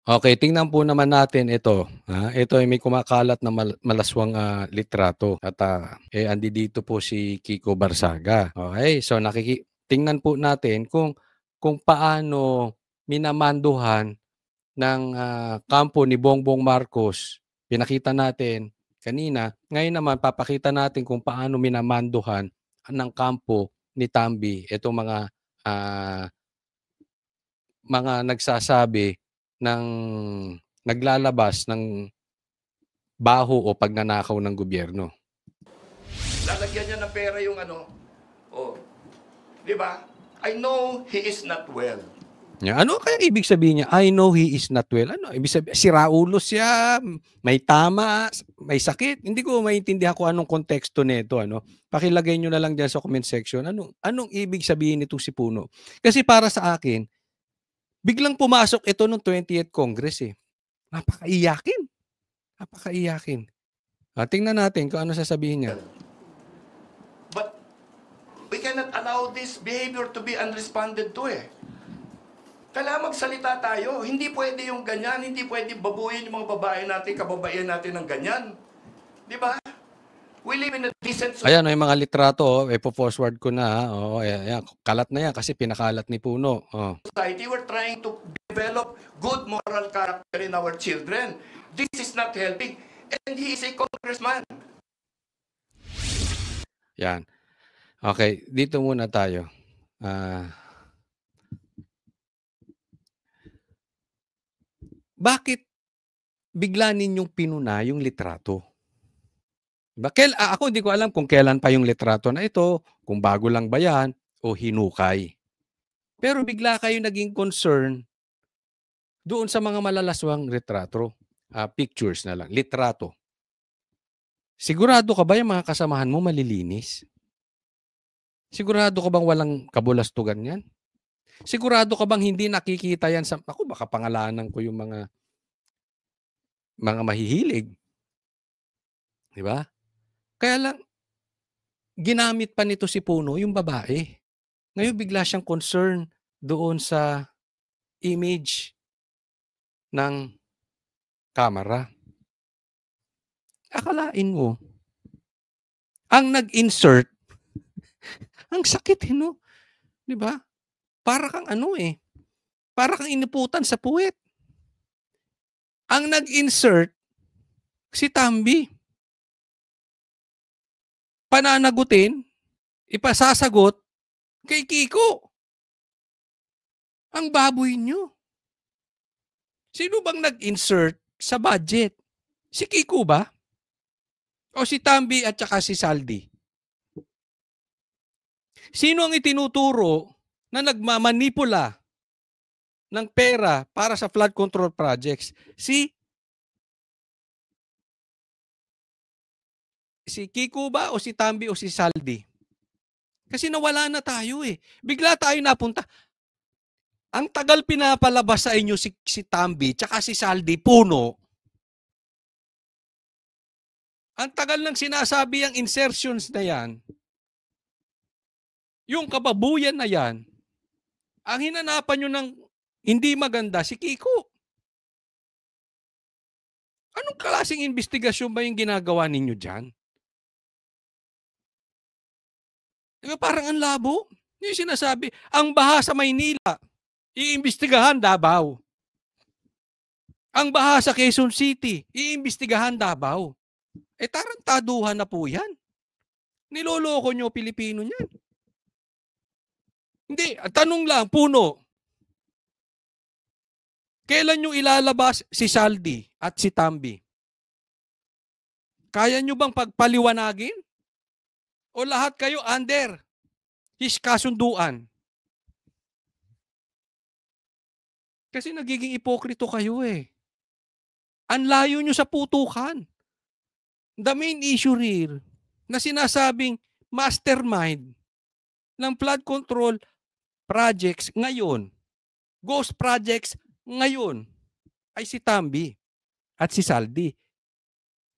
Okay, tingnan po naman natin ito, ito ay may kumakalat na malaswang, litrato at, andito po si Kiko Barsaga. Okay, so tingnan po natin kung paano minamanduhan ng, kampo ni Bongbong Marcos. Pinakita natin kanina, ngayon naman papakita natin kung paano minamanduhan ng kampo ni Tamby itong mga nagsasabi ng naglalabas ng baho o pagnanakaw ng gobyerno. Lalagyan niya ng pera yung ano. Oh, di ba? I know he is not well. Ano kaya ibig sabihin niya? I know he is not well. Ano ibig sabihin? Siraulo siya, may tama, may sakit. Hindi ko maintindihan kung anong konteksto nito, ano. Pakilagay niyo na lang diyan sa comment section. Anong ibig sabihin nito si Puno? Kasi para sa akin, biglang pumasok ito nung 20th Congress eh. Napakaiyakin. Napakaiyakin. Tingnan natin kung ano sasabihin niya. But we cannot allow this behavior to be unresponded to eh. Kailangan magsalita tayo. Hindi pwede yung ganyan. Hindi pwede babuyin yung mga babae natin, kababaihan natin ng ganyan. Di ba? We live in a decent society. Ayan, yung mga litrato, ipo-forward ko na. Ayan, kalat na yan kasi pinakalat ni Puno. We're trying to develop good moral character in our children. This is not helping. And he is a congressman. Yan. Okay, dito muna tayo. Bakit bigla ninyong pinuna yung litrato? Diba? Ako hindi ko alam kung kailan pa yung litrato na ito, kung bago lang ba yan, o hinukay. Pero bigla kayo naging concern doon sa mga malalaswang litrato. Pictures na lang, litrato. Sigurado ka ba yung mga kasamahan mo malilinis? Sigurado ka bang walang kabulastugan yan? Sigurado ka bang hindi nakikita yan sa... Ako, baka pangalanan ko yung mga mahihilig. Di ba? Kaya lang, ginamit pa nito si Puno yung babae. Ngayon bigla siyang concern doon sa image ng kamera. Akalain mo, ang nag-insert, ang sakit, no? Di ba? Para kang para kang iniputan sa puwet. Ang nag-insert, si Tamby. Pananagutin, ipasasagot kay Kiko. Ang baboy nyo. Sino bang nag-insert sa budget? Si Kiko ba? O si Tamby at saka si Saldi? Sino ang itinuturo na nagmamanipula ng pera para sa flood control projects? Si Kiko ba o si Tamby o si Saldi? Kasi nawala na tayo eh. Bigla tayo napunta. Ang tagal pinapalabas sa inyo si Tamby tsaka si Saldi, Puno. Ang tagal nang sinasabi ang insertions na yan. Yung kababuyan na yan, ang hinanapan nyo ng hindi maganda, si Kiko. Anong klaseng investigasyon ba yung ginagawa ninyo dyan? Diba parang ang labo? Yung sinasabi, ang baha sa Maynila, iimbestigahan Davao. Ang baha sa Quezon City, iimbestigahan Davao. Tarantaduhan na po yan. Niloloko nyo Pilipino niyan. Hindi, tanong lang, Puno. Kailan nyo ilalabas si Saldi at si Tamby? Kaya nyo bang pagpaliwanagin? O lahat kayo under his kasunduan? Kasi nagiging ipokrito kayo eh. Ang layo nyo sa putukan. The main issue here na sinasabing mastermind ng flood control projects ngayon, ghost projects ngayon, ay si Tamby at si Saldi.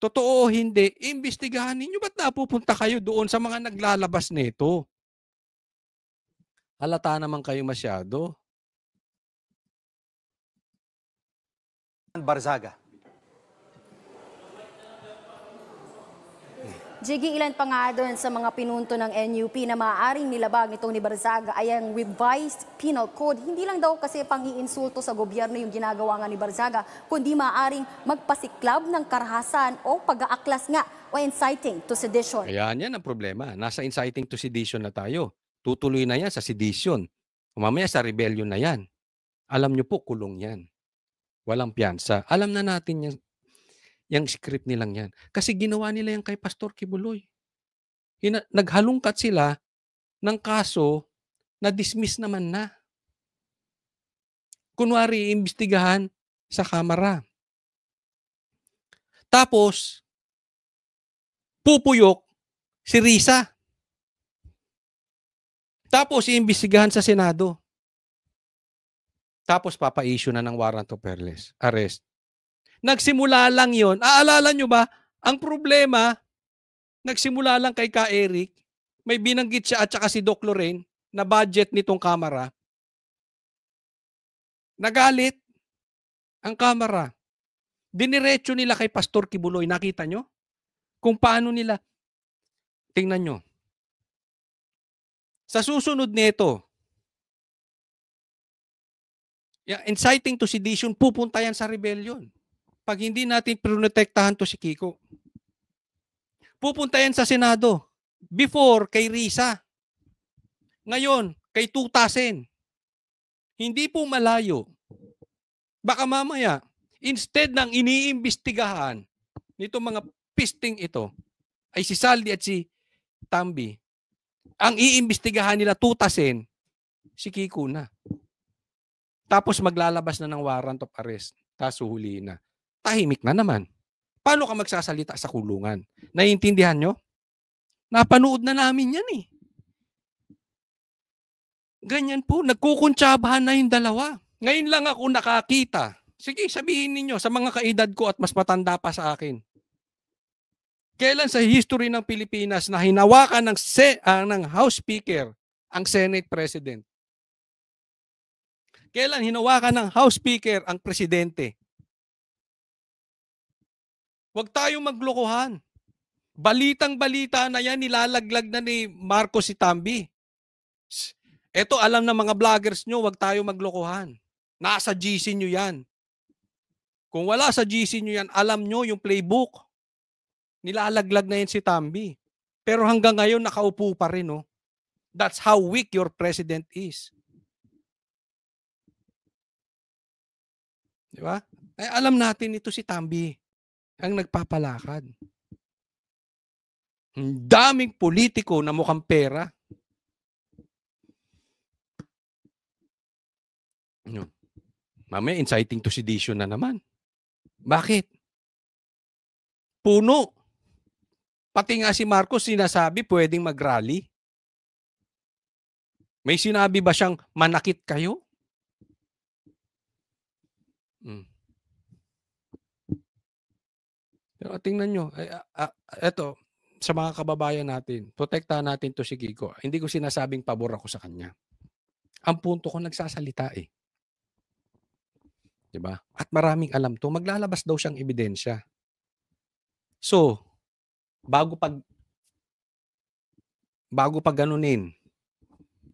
Totoo o hindi, imbestigahan ninyo. Ba't napupunta kayo doon sa mga naglalabas nito? Halata naman kayo masyado. Barzaga. Jiggy, ilan pa nga doon sa mga pinunto ng NUP na maaaring nilabag nitong ni Barzaga ay ang revised penal code. Hindi lang daw kasi pang-iinsulto sa gobyerno yung ginagawa nga ni Barzaga, kundi maaaring magpasiklab ng karahasan o pag-aaklas nga o inciting to sedition. Ayan, yan ang problema. Nasa inciting to sedition na tayo. Tutuloy na yan sa sedition. Mamaya sa rebellion na yan. Alam nyo po, kulong yan. Walang piyansa. Alam na natin yan. Yung script nilang yan. Kasi ginawa nila yan kay Pastor Kibuloy. Naghalungkat sila ng kaso na dismiss naman na. Kunwari, iimbestigahan sa kamara. Tapos, pupuyok si Risa. Tapos, iimbestigahan sa Senado. Tapos, papa-issue na ng warrant of arrest. Nagsimula lang yon. Aalala nyo ba, ang problema, nagsimula lang kay Ka Eric, may binanggit siya at saka si Doc Lorraine na budget nitong kamera. Nagalit ang kamera. Diniretso nila kay Pastor Kibuloy. Nakita nyo? Kung paano nila. Tingnan nyo. Sa susunod nito, inciting to sedition, pupunta yan sa rebellion. Pag hindi natin protektahan to si Kiko. Pupunta yan sa Senado. Before, kay Risa. Ngayon, kay Tutasen. Hindi po malayo. Baka mamaya, instead ng iniimbestigahan nitong mga pisting ito, ay si Saldi at si Tambi, ang iimbestigahan nila Tutasen, si Kiko na. Tapos maglalabas na ng warrant of arrest. Tapos huhulihin na. Tahimik na naman. Paano ka magsasalita sa kulungan? Naiintindihan nyo? Napanood na namin yan eh. Ganyan po, nagkukuntsabahan na yung dalawa. Ngayon lang ako nakakita. Sige, sabihin ninyo sa mga kaedad ko at mas matanda pa sa akin. Kailan sa history ng Pilipinas na hinawakan ng House Speaker ang Senate President? Kailan hinawakan ng House Speaker ang Presidente? Huwag tayong maglokohan. Balitang-balita na yan, nilalaglag na ni Marcos si Tambi. Ito, alam ng mga vloggers nyo, huwag tayong maglokohan. Nasa GC nyo yan. Kung wala sa GC nyo yan, alam nyo yung playbook. Nilalaglag na yan si Tambi. Pero hanggang ngayon, nakaupo pa rin. Oh. That's how weak your president is. Di ba? Ay, alam natin ito si Tambi ang nagpapalakad. Ang daming politiko na mukhang pera. Mamaya inciting to sedition na naman. Bakit? Puno. Pati nga si Marcos sinasabi pwedeng mag-rally. May sinabi ba siyang manakit kayo? Pero tingnan nyo, eto, sa mga kababayan natin, protektahan natin to si Kiko. Hindi ko sinasabing pabor ako sa kanya. Ang punto ko, nagsasalita eh. Diba? At maraming alam to, maglalabas daw siyang ebidensya. So, bago pag ganunin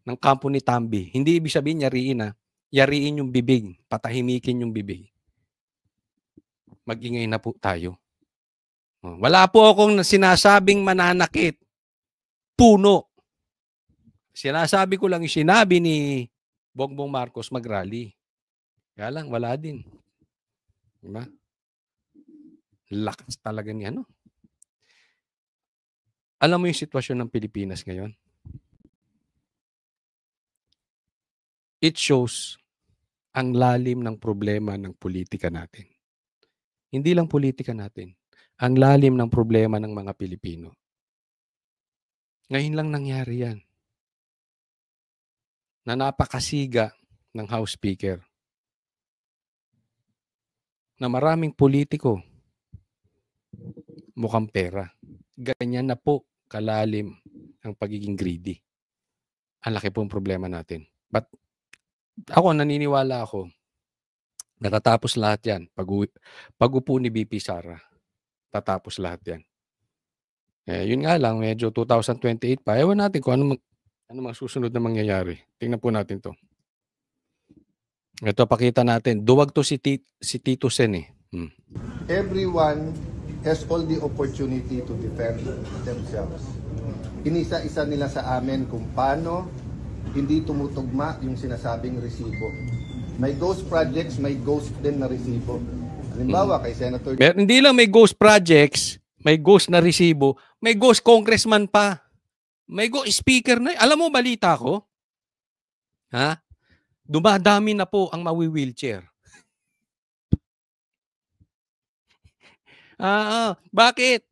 ng kampo ni Tambi, hindi ibig sabihin yariin yung bibig, patahimikin yung bibig. Mag-ingay na po tayo. Wala po akong sinasabing mananakit. Puno. Sinasabi ko lang yung sinabi ni Bongbong Marcos mag-rally. Kaya lang, wala din. Diba? Lakas talaga ni ano. Alam mo yung sitwasyon ng Pilipinas ngayon? It shows ang lalim ng problema ng politika natin. Hindi lang politika natin. Ang lalim ng problema ng mga Pilipino. Ngayon lang nangyari yan. Na napakasiga ng House Speaker. Na maraming politiko mukhang pera. Ganyan na po kalalim ang pagiging greedy. Ang laki po ang problema natin. But ako, naniniwala ako Natatapos lahat yan. Pag-upo ni VP Sara, tatapos lahat yan. Yun nga lang, medyo 2028 pa. Ewan natin kung ano mga susunod na mangyayari. Tingnan po natin to. Ito, pakita natin. Duwag to si Tito Sen eh. Everyone has all the opportunity to defend themselves. Inisa-isa nila sa amin kung paano hindi tumutugma yung sinasabing resibo. May ghost projects, may ghost din na resibo. Halimbawa, kay Senator... Hindi lang may ghost projects, may ghost na resibo, may ghost congressman pa. May ghost speaker na. Alam mo, balita ko? Ha? Dumadami na po ang mawi-wheelchair. Bakit?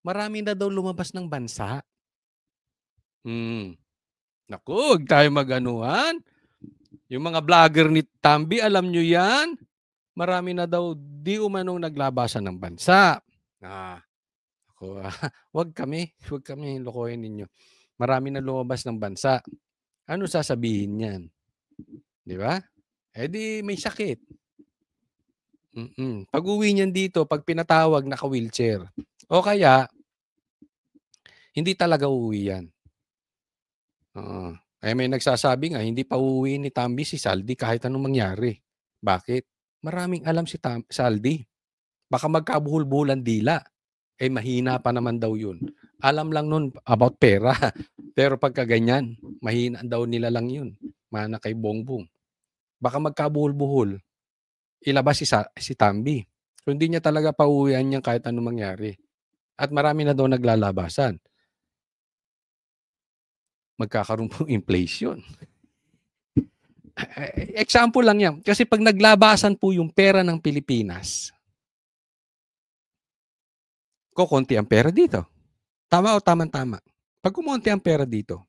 Marami na daw lumabas ng bansa. Naku, huwag tayo mag-anuhan. Yung mga vlogger ni Tambi, alam nyo yan? Marami na daw di umanong naglabasan ng bansa. Huwag kami lokohin ninyo. Marami na lumabas ng bansa. Ano sasabihin niyan? Di ba? Di may sakit. Pag uwi niyan dito, pag pinatawag, naka-wheelchair. O kaya, hindi talaga uuwi yan. May nagsasabi nga, hindi pa uuwi ni Tambi si Saldi kahit anong mangyari. Bakit? Maraming alam si Saldi. Baka magkabuhol-buhulan dila. Mahina pa naman daw yun. Alam lang nun about pera. Pero pagka ganyan, mahina daw nila lang yun. Mana kay Bongbong. Baka magkabuhol-buhol. Ilabas si Tambi. So hindi niya talaga pauwian niya kahit anong mangyari. At marami na daw naglalabasan. Magkakaroon po inflation. Example lang yan. Kasi pag naglabasan po yung pera ng Pilipinas, kukunti ang pera dito. Tama o tama-tama? Pag kumunti ang pera dito,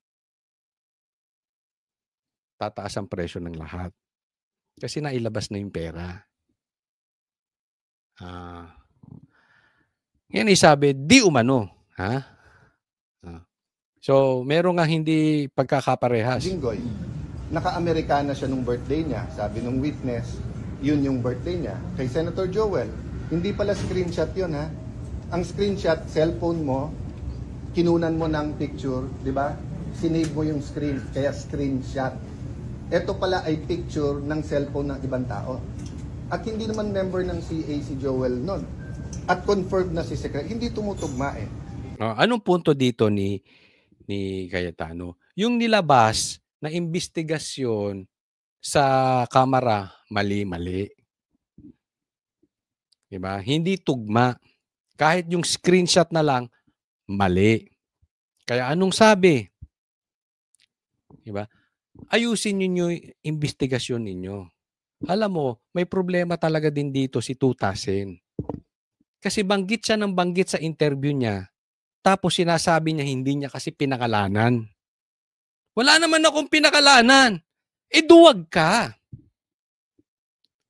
tataas ang presyo ng lahat. Kasi nailabas na yung pera. Yan isabi, di umano. So, meron nga hindi pagkakaparehas. Jinggoy, naka-Amerikana siya nung birthday niya. Sabi nung witness, yun yung birthday niya. Kay Senator Joel, hindi pala screenshot yun ha. Ang screenshot, cellphone mo, kinunan mo ng picture, di ba? Sinave mo yung screen, kaya screenshot. Ito pala ay picture ng cellphone ng ibang tao. At hindi naman member ng CA si Joel nun. At confirmed na si Secretary, hindi tumutugma eh. Anong punto dito ni Cayetano? Yung nilabas na investigasyon sa kamera, mali-mali. Diba? Hindi tugma. Kahit yung screenshot na lang, mali. Kaya anong sabi? Diba? Ayusin niyo yung investigasyon ninyo. Alam mo, may problema talaga din dito si Tutasen. Kasi banggit siya ng banggit sa interview niya, tapos sinasabi niya hindi niya kasi pinakalanan. Wala naman akong pinakalanan. Duwag ka.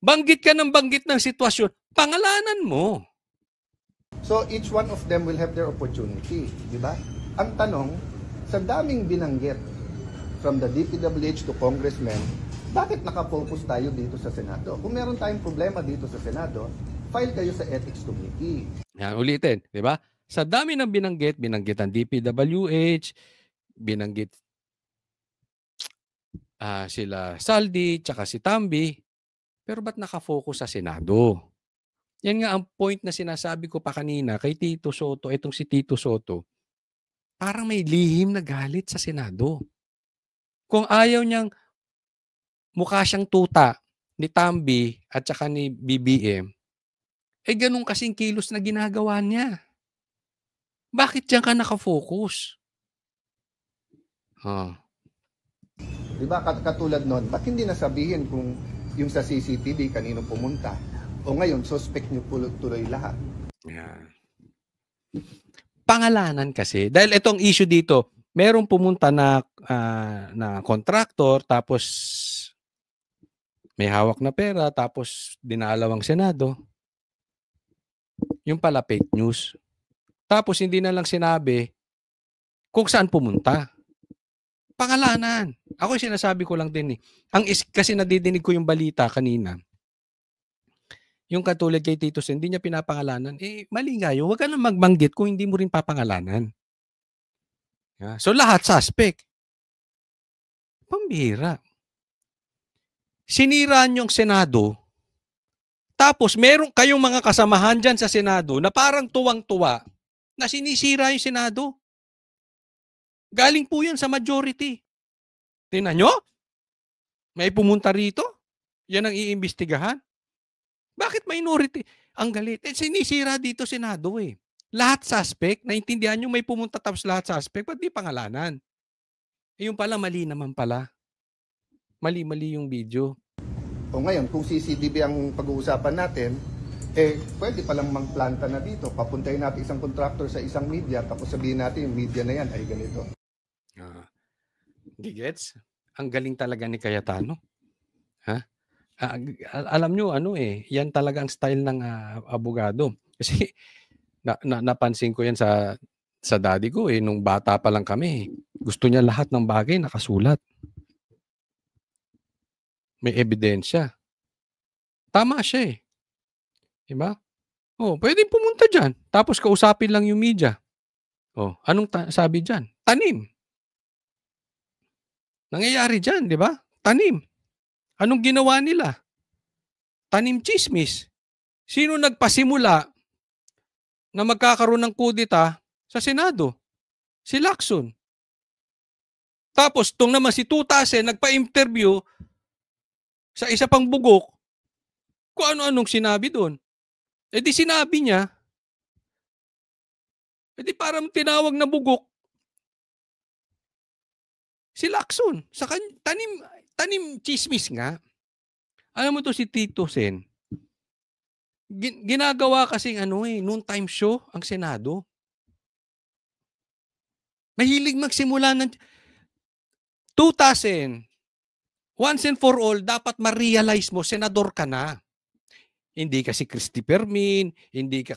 Banggit ka ng banggit ng sitwasyon, pangalanan mo. So each one of them will have their opportunity, di ba? Ang tanong, sa daming binanggit from the DPWH to congressmen, bakit nakafocus tayo dito sa Senado? Kung meron tayong problema dito sa Senado, file kayo sa Ethics Committee. Yan, ulitin, di ba? Sa dami ng binanggit ang DPWH, binanggit sila Saldi, tsaka si Tambi, pero ba't nakafocus sa Senado? Yan nga ang point na sinasabi ko pa kanina kay Tito Soto, itong si Tito Soto, parang may lihim na galit sa Senado. Kung ayaw niyang mukha siyang tuta ni Tambi at saka ni BBM, ganun kasing kilos na ginagawa niya. Bakit diyan ka nakafocus? Diba, katulad nun, ba't hindi nasabihin kung yung sa CCTV kanino pumunta? O ngayon, suspect nyo tuloy lahat. Yeah. Pangalanan kasi. Dahil itong issue dito, merong pumunta na contractor, tapos may hawak na pera, tapos dinalawang Senado. Yung pala fake news. Tapos hindi na lang sinabi kung saan pumunta. Pangalanan. Ako sinasabi ko lang din eh. Kasi nadidinig ko yung balita kanina. Yung katulad kay Tito Sen, hindi niya pinapangalanan. Mali nga yun. Huwag ka nang magbanggit kung hindi mo rin papangalanan. So lahat suspect. Pambihira. Sinira niyong Senado, tapos meron kayong mga kasamahan dyan sa Senado na parang tuwang-tuwa na sinisira yung Senado. Galing po yan sa majority. Tingnan nyo? May pumunta rito? Yan ang iimbestigahan? Bakit minority? Ang galit. Sinisira dito Senado eh. Lahat suspect. Naintindihan nyo may pumunta tapos lahat suspect. Ba't di pangalanan? Yung pala, mali naman pala. Mali-mali yung video. O ngayon, kung CCTV ang pag-uusapan natin, pwede palang mangplanta na dito. Papuntahin natin isang contractor sa isang media, tapos sabihin natin yung media na yan ay ganito. Hindi gets? Ang galing talaga ni Cayetano. Alam nyo, yan talaga ang style ng abogado. Kasi napansin ko yan sa daddy ko nung bata pa lang kami. Gusto niya lahat ng bagay nakasulat. May ebidensya. Tama siya eh. Diba? Pwedeng pumunta dyan. Tapos kausapin lang yung media. Anong sabi dyan? Tanim. Nangyayari dyan, di ba? Tanim. Anong ginawa nila? Tanim chismis. Sino nagpasimula na magkakaroon ng kudita sa Senado? Si Lacson. Tapos, itong naman si Tutase, nagpa-interview sa isa pang bugok kung ano-anong sinabi doon. Di sinabi niya, di parang tinawag na bugok si Lacson. Sa tanim chismis nga. Alam mo to si Tito Sen, ginagawa kasing noontime show ang Senado. Mahilig magsimula ng 2000. Once and for all, dapat ma-realize mo, senador ka na. Hindi ka si Christy Permin, hindi ka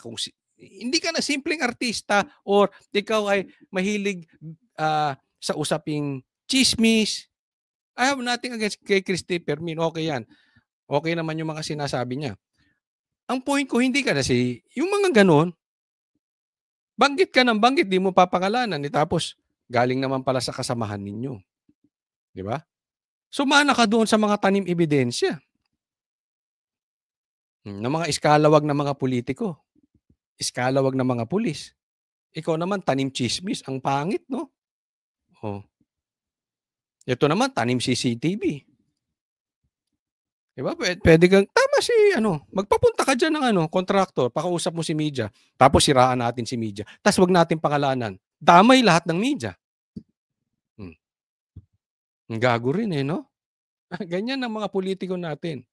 na simpleng artista, or ikaw ay mahilig sa usaping chismis. I have nothing against kay Christy Permin. Okay yan. Okay naman yung mga sinasabi niya. Ang point ko, hindi ka na yung mga ganon, banggit ka ng banggit, di mo papangalanan. Tapos, galing naman pala sa kasamahan ninyo. Di ba? Sumana ka doon sa mga tanim ebidensya. Na mga iskalawag na mga politiko. Iskalawag na mga pulis. Ikaw naman, tanim chismis. Ang pangit, no? Ito naman, tanim CCTV. Diba? Pwede kang, tama magpapunta ka dyan ng kontraktor, pakausap mo si media, tapos siraan natin si media. Tapos wag natin pangalanan. Damay lahat ng media. Ang gago rin no? Ganyan ang mga politiko natin.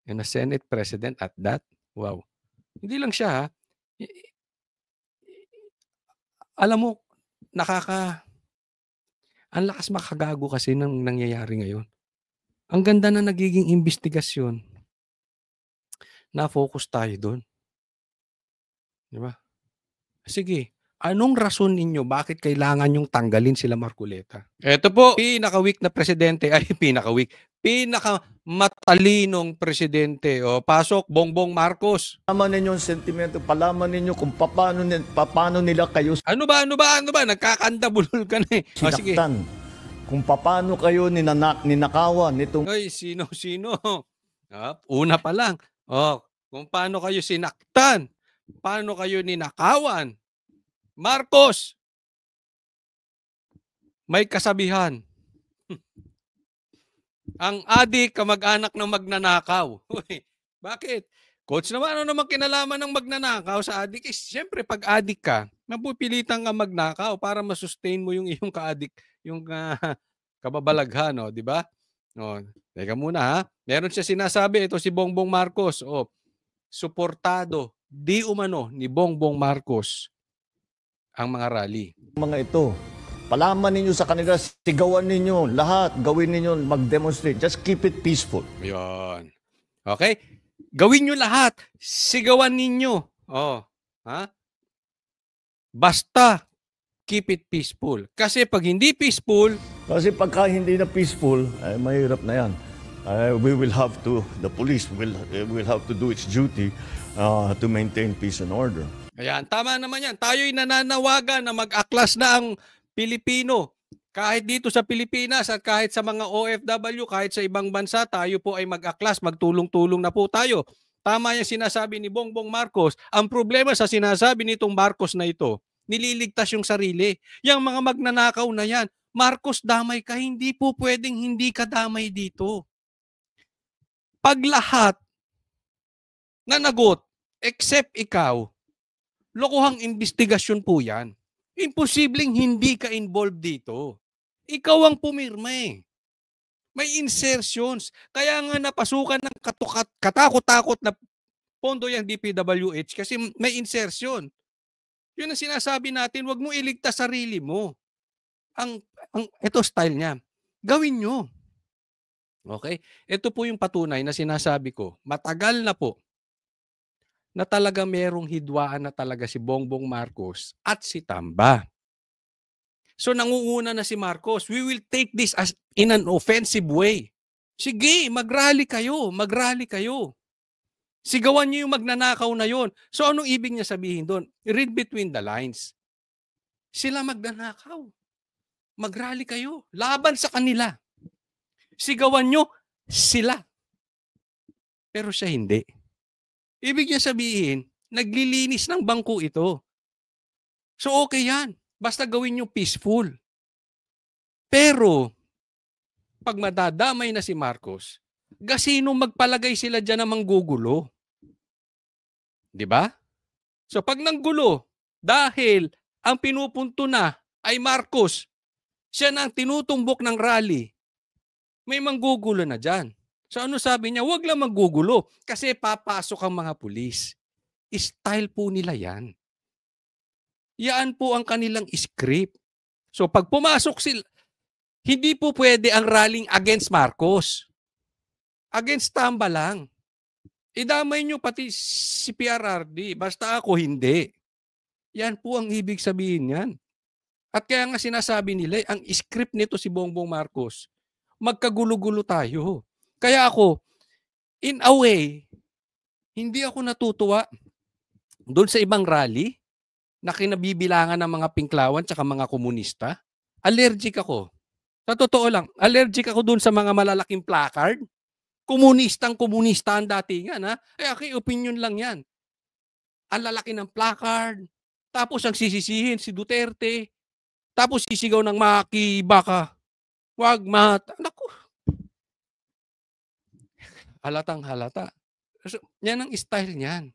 And a Senate President at that. Wow. Hindi lang siya, alam mo, ang lakas makagago kasi ng nangyayari ngayon. Ang ganda na nagiging investigasyon. Na-focus tayo doon. Di ba? Sige, anong rason ninyo bakit kailangan yung tanggalin sila Marcoleta? Ito po, pinaka-weak na presidente, pinakamatalinong presidente. Pasok, Bongbong Marcos. Palaman ninyo yung sentimento, palaman ninyo kung paano nila kayo Ano ba? Nagkakandabulol ka na eh. Sige. Kung paano kayo ninakawan nitong... Ay, sino? Una pa lang. Kung paano kayo sinaktan, paano kayo ninakawan. Marcos, may kasabihan. Ang adik kamag-anak ng magnanakaw. Bakit? Coach naman, ano naman kinalaman ng magnanakaw sa adik? Siyempre, pag adik ka, mapupilitan ka magnakaw para masustain mo yung iyong kaadik, yung kababalaghan, di ba? Teka muna ha. Meron siya sinasabi, ito si Bongbong Marcos, suportado, di umano, ni Bongbong Marcos ang mga rally. Mga ito, palaman ninyo sa kanila, sigawan ninyo, lahat, gawin ninyo, mag-demonstrate. Just keep it peaceful. Yun. Okay? Gawin nyo lahat. Sigawan ninyo. Basta, keep it peaceful. Kasi pag hindi peaceful... Kasi pagka hindi na peaceful, ay mahirap na yan. the police will have to do its duty to maintain peace and order. Ayan, tama naman yan. Tayo'y nananawagan na mag-aklas na ang Pilipino. Kahit dito sa Pilipinas at kahit sa mga OFW, kahit sa ibang bansa, tayo po ay mag-aklas, magtulong-tulong na po tayo. Tama yung sinasabi ni Bongbong Marcos. Ang problema sa sinasabi nitong Marcos na ito, nililigtas yung sarili. Yang mga magnanakaw na yan, Marcos, damay ka, hindi po pwedeng hindi ka damay dito. Pag lahat nanagot, except ikaw, lokohang investigasyon po yan. Imposibleng hindi ka involved dito. Ikaw ang pumirma eh. May insertions. Kaya nga napasukan ng katakot-takot na pondo yung DPWH kasi may insertion. Yun ang sinasabi natin, wag mo iligtas sarili mo. Ito style niya. Gawin nyo. Okay? Ito po yung patunay na sinasabi ko. Matagal na po na talaga merong hidwaan na talaga si Bongbong Marcos at si Tamba. So nangunguna na si Marcos. We will take this as in an offensive way. Sige, mag-rally kayo. Mag-rally kayo. Sigawan niyo yung magnanakaw na yon. So anong ibig niya sabihin doon? Read between the lines. Sila magnanakaw. Mag-rally kayo. Laban sa kanila. Sigawan niyo sila. Pero siya hindi. Ibig niya sabihin, naglilinis ng bangko ito. So okay yan. Basta gawin niyo peaceful. Pero, pag madadamay na si Marcos, gasino magpalagay sila dyan na manggugulo. Diba? So pag nanggulo, dahil ang pinupunto na ay Marcos, siya na ang tinutumbok ng rally, may manggugulo na dyan. So ano sabi niya? Huwag lang manggugulo kasi papasok ang mga pulis. Style po nila yan. Yan po ang kanilang script. So pag pumasok sila, hindi po pwede ang rallying against Marcos. Against Tamba lang. Idamay nyo pati si PRRD. Basta ako hindi. Yan po ang ibig sabihin yan. At kaya nga sinasabi nila, ang script nito si Bongbong Marcos, magkagulo-gulo tayo. Kaya ako, in a way, hindi ako natutuwa doon sa ibang rally na kinabibilangan ng mga pinklawan tsaka mga komunista. Allergic ako. Sa totoo lang, allergic ako doon sa mga malalaking placard. Komunista ang datingan, ha? Okay, opinion lang yan. Ang lalaki ng placard. Tapos ang sisisihin si Duterte. Tapos sisigaw ng makibaka. Wag naku. Halatang halata. So, yan ang style niyan.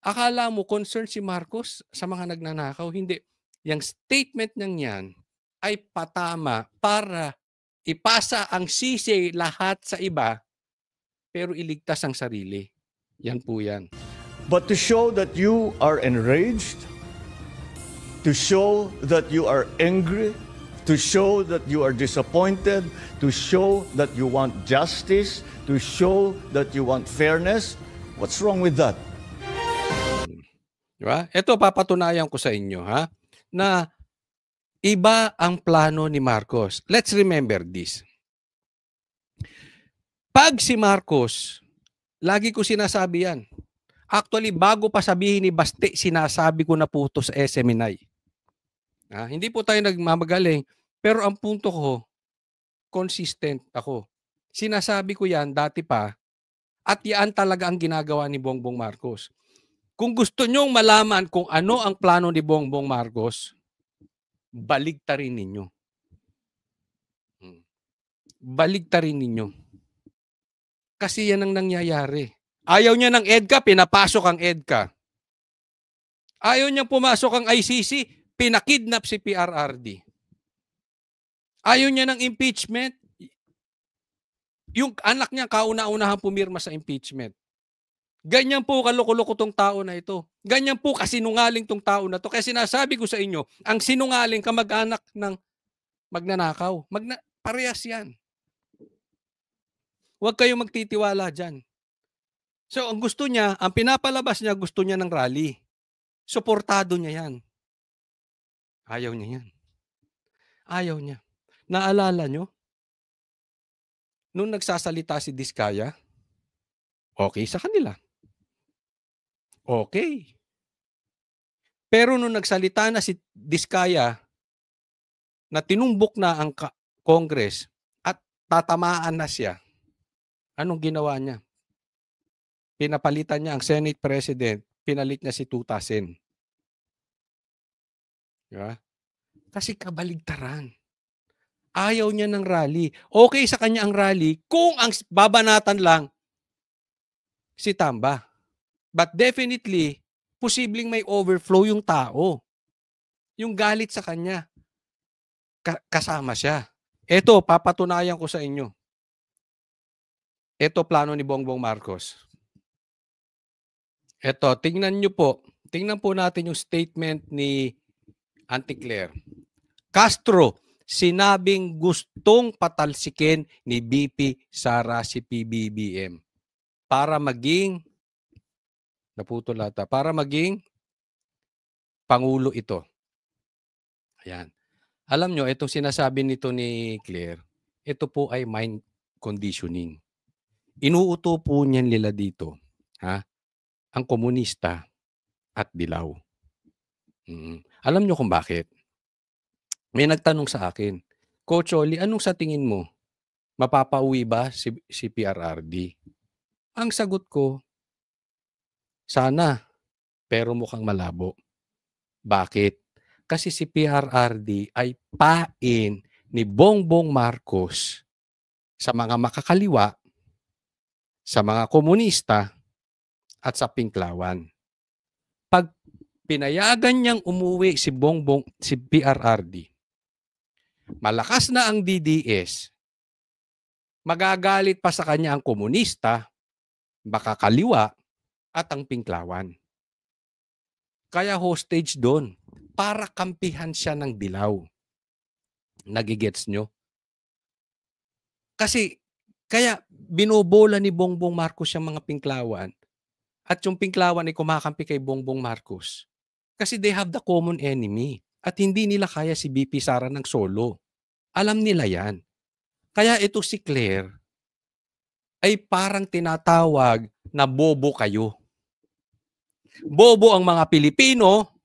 Akala mo concern si Marcos sa mga nagnanakaw? Hindi. Yung statement niyang yan ay patama para ipasa ang sisi lahat sa iba pero iligtas ang sarili. Yan po yan. But to show that you are enraged, to show that you are angry, to show that you are disappointed, to show that you want justice, to show that you want fairness, what's wrong with that? Diba? Ito papatunayan ko sa inyo, ha, na iba ang plano ni Marcos. Let's remember this. Pag si Marcos, lagi ko sinasabi yan. Actually, bago pa sabihin ni Baste, sinasabi ko na po ito sa SMNI. Hindi po tayo nagmamagaling, pero ang punto ko, consistent ako. Sinasabi ko yan dati pa, at yan talaga ang ginagawa ni Bongbong Marcos. Kung gusto nyong malaman kung ano ang plano ni Bongbong Marcos, baligtarin ninyo. Baligtarin ninyo. Kasi yan ang nangyayari. Ayaw niya ng EDCA, pinapasok ang EDCA. Ayaw niya pumasok ang ICC, pinakidnap si PRRD. Ayaw niya ng impeachment, yung anak niya kauna-unahang pumirma sa impeachment. Ganyan po kaloko-loko tong tao na ito. Ganyan po kasinungaling tong tao na to. Kaya sinasabi ko sa inyo, ang sinungaling kamag-anak ng magnanakaw. Parehas yan. Huwag kayong magtitiwala dyan. So, ang gusto niya, ang pinapalabas niya, gusto niya ng rally. Suportado niya yan. Ayaw niya yan. Ayaw niya. Naalala nyo? nung nagsasalita si Diskaya, okay sa kanila. Okay. Pero nung nagsalita na si Diskaya na tinumbok na ang Congress at tatamaan na siya, anong ginawa niya? Pinapalitan niya ang Senate President, pinalit niya si Tutasin. Diba? Kasi kabaligtaran. Ayaw niya ng rally. Okay sa kanya ang rally kung ang babanatan lang si Tamba. But definitely, posibleng may overflow yung tao. Yung galit sa kanya. Kasama siya. Ito, papatunayan ko sa inyo. Ito plano ni Bongbong Marcos. Ito, tingnan nyo po. Tingnan po natin yung statement ni Auntie Claire. Castro, sinabing gustong patalsikin ni BP Sara si PBBM para maging para maging pangulo ito. Ayan. Alam nyo, itong sinasabi nito ni Claire, ito po ay mind conditioning. Inuuto po niyan nila dito, ang komunista at dilaw. Alam nyo kung bakit? May nagtanong sa akin, Coach Oli, anong sa tingin mo? Mapapauwi ba si PRRD? Ang sagot ko, sana, pero mukhang malabo. Bakit? Kasi si PRRD ay pain ni Bongbong Marcos sa mga makakaliwa, sa mga komunista, at sa Pinklawan. Pag pinayagan niyang umuwi si PRRD, malakas na ang DDS, magagalit pa sa kanya ang komunista, makakaliwa, at ang Pinklawan. Kaya hostage doon para kampihan siya ng dilaw. Nagigets nyo? Kasi, kaya binobola ni Bongbong Marcos yung mga Pinklawan at yung Pinklawan ay kumakampi kay Bongbong Marcos. Kasi they have the common enemy at hindi nila kaya si BP Sara ng solo. Alam nila yan. Kaya ito si Claire ay parang tinatawag na bobo kayo. Bobo ang mga Pilipino,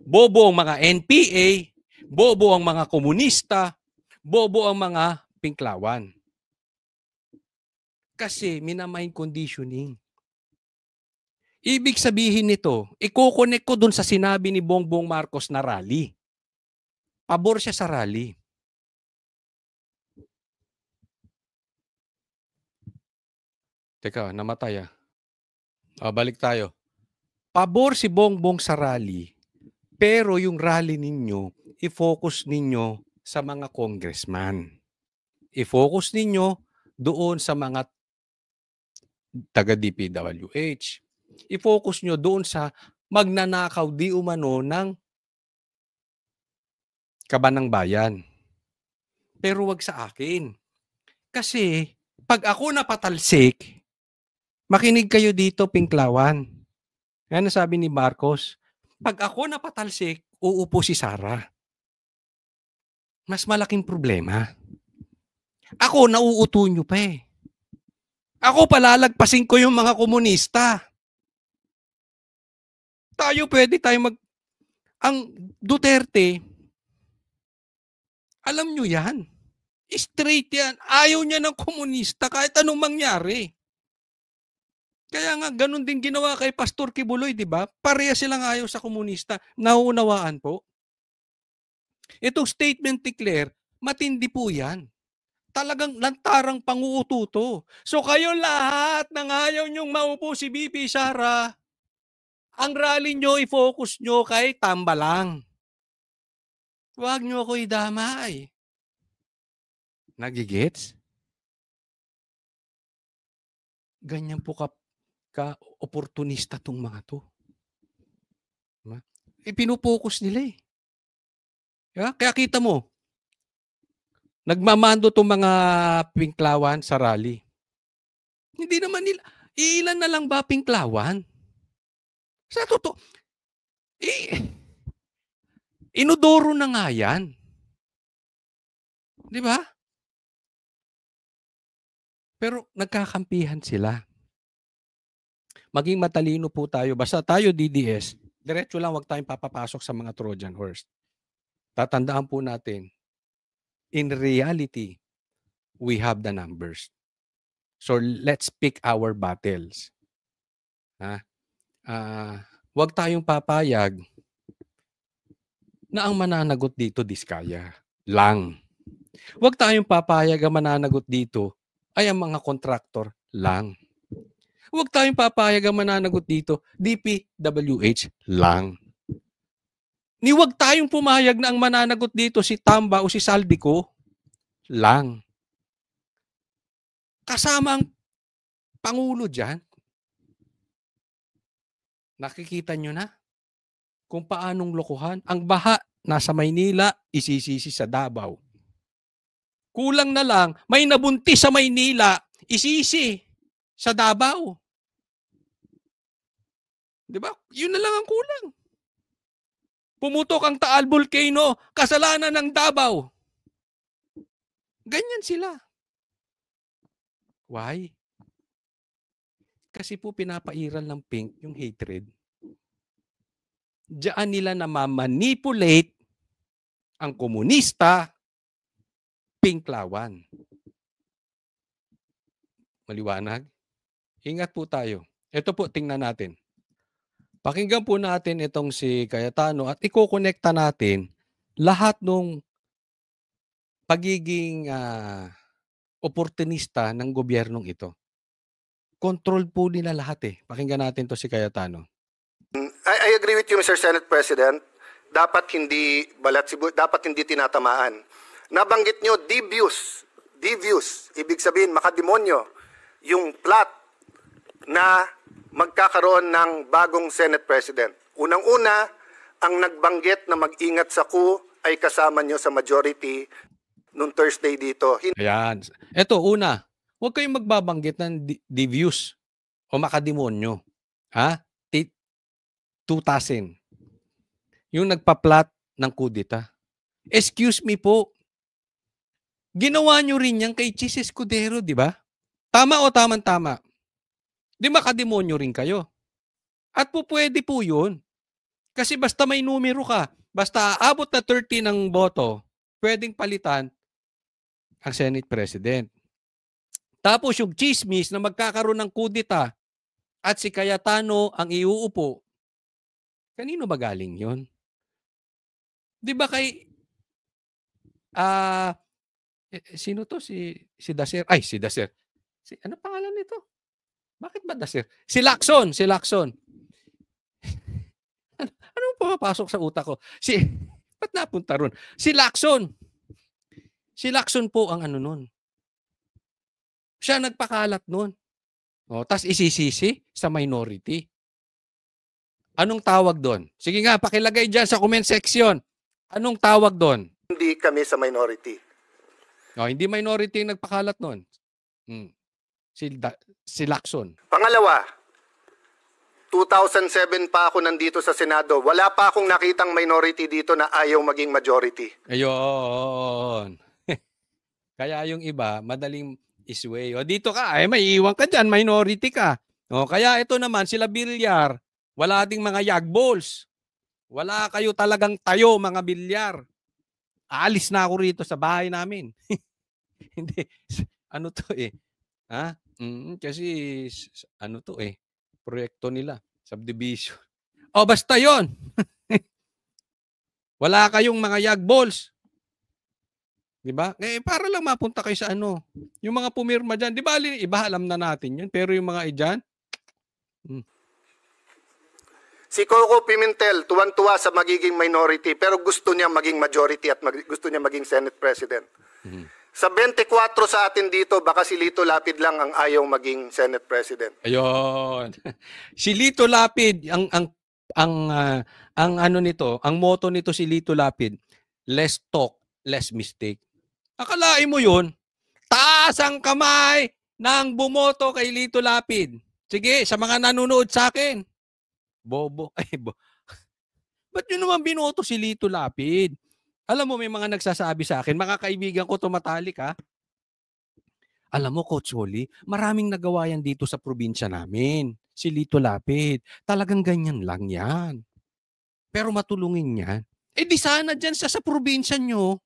bobo ang mga NPA, bobo ang mga komunista, bobo ang mga Pinklawan. Kasi minamind conditioning. Ibig sabihin nito, i-connect ko dun sa sinabi ni Bongbong Marcos na rally. Pabor siya sa rally. Teka, namatay balik tayo. Pabor si Bongbong sa rally, pero yung rally ninyo, i-focus ninyo sa mga congressman. I-focus ninyo doon sa mga taga-DPWH. I-focus nyo doon sa magnanakaw di umano ng kaban ng bayan. Pero wag sa akin. Kasi pag ako napatalsik, makinig kayo dito, Pinklawan. Yan ang sabi ni Marcos. Pag ako napatalsik, uupo si Sara. Mas malaking problema. Ako, nauuto nyo pa eh. Ako, palalagpasin ko yung mga komunista. Pwede tayo ang Duterte, alam nyo yan. Straight yan. Ayaw niya ng komunista kahit anong mangyari. Kaya nga, ganun din ginawa kay Pastor Kibuloy, di ba? Pareha silang ayaw sa komunista. Nauunawaan po. Itong statement ni Claire, matindi po yan. Talagang lantarang panguututo. So kayo lahat nang ayaw nyong maupo si BP Sara, ang rally nyo, i-focus nyo kay Tamba lang. Huwag nyo ako idamay. Nagigets? Ganyan po ka-opportunista tong mga to. Pinupokus nila eh. Kaya kita mo, nagmamando tong mga Pinklawan sa rally. Hindi naman nila, ilan na lang ba Pinklawan? Sa totoo, inodoro na nga yan. Di ba? Pero nagkakampihan sila. Maging matalino po tayo. Basta tayo DDS, diretso lang, wag tayong papapasok sa mga Trojan horse. Tatandaan po natin, in reality, we have the numbers. So let's pick our battles. Wag tayong papayag na ang mananagot dito diskaya lang. Wag tayong papayag ang mananagot dito ay ang mga kontraktor lang. Huwag tayong papayag ang mananagot dito, DPWH lang. Ni huwag tayong pumayag na ang mananagot dito si Tamba o si Saldico lang. Kasama ang Pangulo dyan. Nakikita nyo na kung paanong lokohan. Ang baha nasa Maynila, isisisi sa Davao. Kulang na lang, may nabuntis sa Maynila, isisi sa Davao. Diba? Yun na lang ang kulang. Pumutok ang Taal Volcano, kasalanan ng Davao. Ganyan sila. Why? Kasi po pinapairal ng pink yung hatred. Diyan nila na ma-manipulate ang komunista, pinklawan. Maliwanag? Ingat po tayo. Ito po, tingnan natin. Pakinggan po natin itong si Cayetano at iko-connecta natin lahat ng pagiging oportunista ng gobyernong ito. Control po nila lahat eh. Pakinggan natin to si Cayetano. I agree with you, Mr. Senate President. Dapat hindi balat sibu, dapat hindi tinatamaan. Nabanggit nyo, devious, ibig sabihin makademonyo, yung plot na magkakaroon ng bagong Senate President. Unang-una, ang nagbanggit na mag-ingat sa coup ay kasama nyo sa majority nung Thursday dito. Ayan. Ito, una, huwag kayong magbabanggit ng devious o makademonyo. Ha? 2000. Yung nagpa-plot ng kudita. Excuse me po. Ginawa nyo rin yan kay Chis Escudero, di ba? Tama o tama-tama? Di makademonyo rin kayo. At po pwede po yun. Kasi basta may numero ka, basta aabot na 30 ng boto, pwedeng palitan ang Senate President. Tapos yung chismis na magkakaroon ng kudita at si Cayetano ang iuupo, kanino ba galing yun? Di ba kay sino to? Si Dacer? Ay, si Dacer. Ano pangalan nito? Bakit ba Dacer? Si Lacson. Ano pumapasok sa utak ko? Ba't napunta ron? Si Lacson. Si Lacson po ang ano nun. Siya nagpakalat nun. Tas isisisi sa minority. Anong tawag doon? Sige nga, pakilagay dyan sa comment section. Anong tawag doon? Hindi kami sa minority. Hindi minority yung nagpakalat nun. Si Lacson. Pangalawa, 2007 pa ako nandito sa Senado. Wala pa akong nakitang minority dito na ayaw maging majority. Ayun. Kaya yung iba, madaling isway. Dito ka, may iwan ka dyan, minority ka. Kaya ito naman, sila Bilyar, wala ding mga yagballs. Wala kayo talagang tayo, mga Bilyar. Aalis na ako rito sa bahay namin. Hindi, ano to eh. Kasi ano to eh, proyekto nila, subdivision. Basta yon. Wala kayong mga yagballs. Diba? Para lang mapunta kayo sa ano. Yung mga pumirma dyan, di ba iba alam na natin yun, pero yung mga idyan, Si Coco Pimentel, tuwan-tuwa sa magiging minority, pero gusto niya maging majority at gusto niya maging Senate President. Sa 24 sa atin dito, baka si Lito Lapid lang ang ayaw maging Senate President. Ayun. Si Lito Lapid, ang ano nito, ang motto nito si Lito Lapid, less talk, less mistake. Akalain mo yun, taas ang kamay ng bumoto kay Lito Lapid. Sige, sa mga nanonood sa akin, bobo. Ba't yun naman binoto si Lito Lapid? Alam mo, may mga nagsasabi sa akin, mga kaibigan ko tumatalik ha. Alam mo, Coach Oli, maraming nagawa yan dito sa probinsya namin. Si Lito Lapid. Talagang ganyan lang yan. Pero matulungin yan. Eh di sana dyan sa probinsya nyo.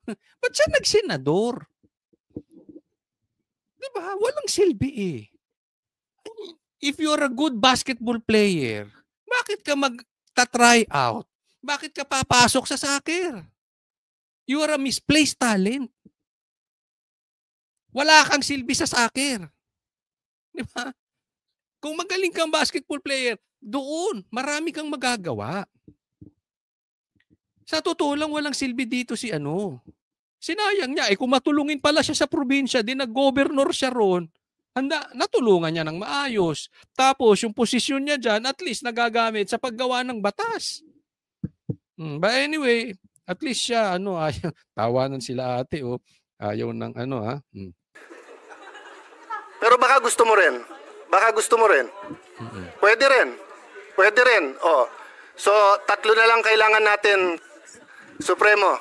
Ba't siya nagsenador? Diba? Walang silbi eh. If you're a good basketball player, bakit ka magta-try out? Bakit ka papasok sa soccer? You are a misplaced talent. Wala kang silbi sa soccer. Di ba? Kung magaling kang basketball player, doon, marami kang magagawa. Sa totoo lang, walang silbi dito si ano. Sinayang niya. Eh kung matulungin pala siya sa probinsya, di nag-governor siya ron, natulungan niya ng maayos. Tapos yung posisyon niya dyan, at least nagagamit sa paggawa ng batas. But anyway, at least siya, tawanan sila ate, ayaw ng Pero baka gusto mo rin. Pwede rin. Oh. So, 3 na lang kailangan natin, Supremo.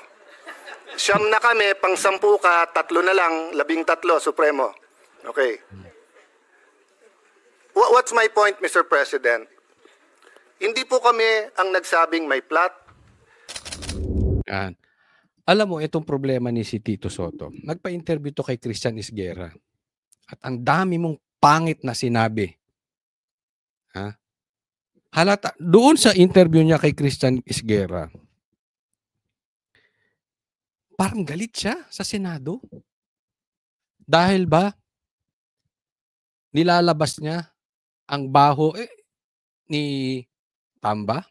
9 na kami, pang 10 ka, 3 na lang, 13, Supremo. Okay. What's my point, Mr. President? Hindi po kami ang nagsabing may plot. Yan. Alam mo, itong problema ni si Tito Soto, nagpa-interview to kay Christian Isguera. At ang dami mong pangit na sinabi. Ha? Halata, doon sa interview niya kay Christian Isguera, parang galit siya sa Senado. Dahil ba, nilalabas niya ang baho ni Tamba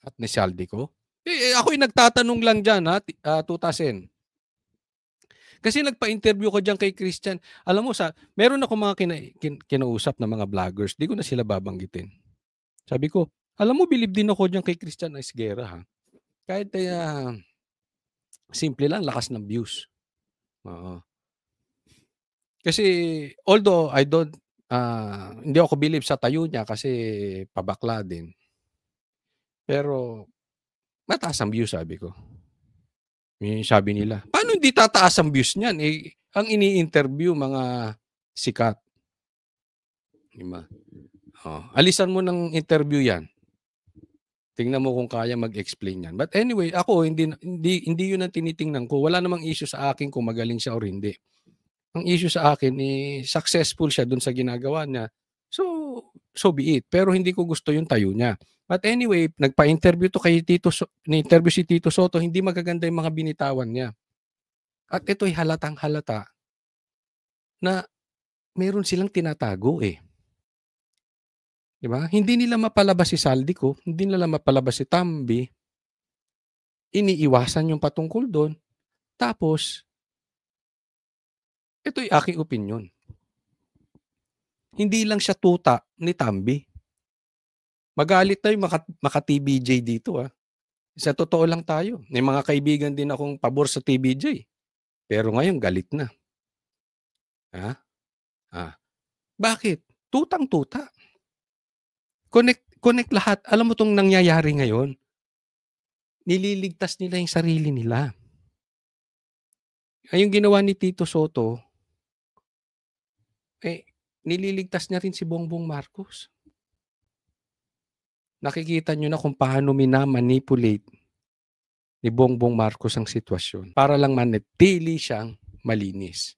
at ni Saldico. Ako'y nagtatanong lang dyan, Tutasen. Kasi nagpa-interview ko dyan kay Christian. Alam mo, meron ako mga kinausap na mga vloggers. Di ko na sila babanggitin. Sabi ko, alam mo, bilib din ako dyan kay Christian Isguera. Ha? Kahit simple lang, lakas ng views. Kasi, although I don't, hindi ako bilib sa tayo niya kasi pabakla din. Pero, mataas ang views, sabi ko. Sabi nila, paano hindi tataas ang views niyan? Ang ini-interview, mga sikat. Diba? Alisan mo ng interview yan. Tingnan mo kung kaya mag-explain yan. But anyway, ako, hindi yun ang tinitingnan ko. Wala namang issue sa akin kung magaling siya o hindi. Ang issue sa akin, successful siya dun sa ginagawa niya. So be it. Pero hindi ko gusto yung tayo niya. But anyway, nagpa-interview to kay ni-interview si Tito Soto, hindi magaganda yung mga binitawan niya. At ito'y halatang halata na meron silang tinatago eh. Diba? Hindi nila mapalabas si Saldico, hindi nila mapalabas si Tambi. Iniiwasan yung patungkol doon. Tapos, ito'y aking opinion. Hindi lang siya tuta ni Tambi. Magalit na yung maka-TBJ dito. Sa totoo lang tayo. May mga kaibigan din akong pabor sa TBJ. Pero ngayon, galit na. Bakit? Tutang-tuta. Connect lahat. Alam mo itong nangyayari ngayon? Nililigtas nila yung sarili nila. Yung ginawa ni Tito Soto, nililigtas niya rin si Bongbong Marcos. Nakikita nyo na kung paano minamanipulate ni Bongbong Marcos ang sitwasyon para lang manatili siyang malinis.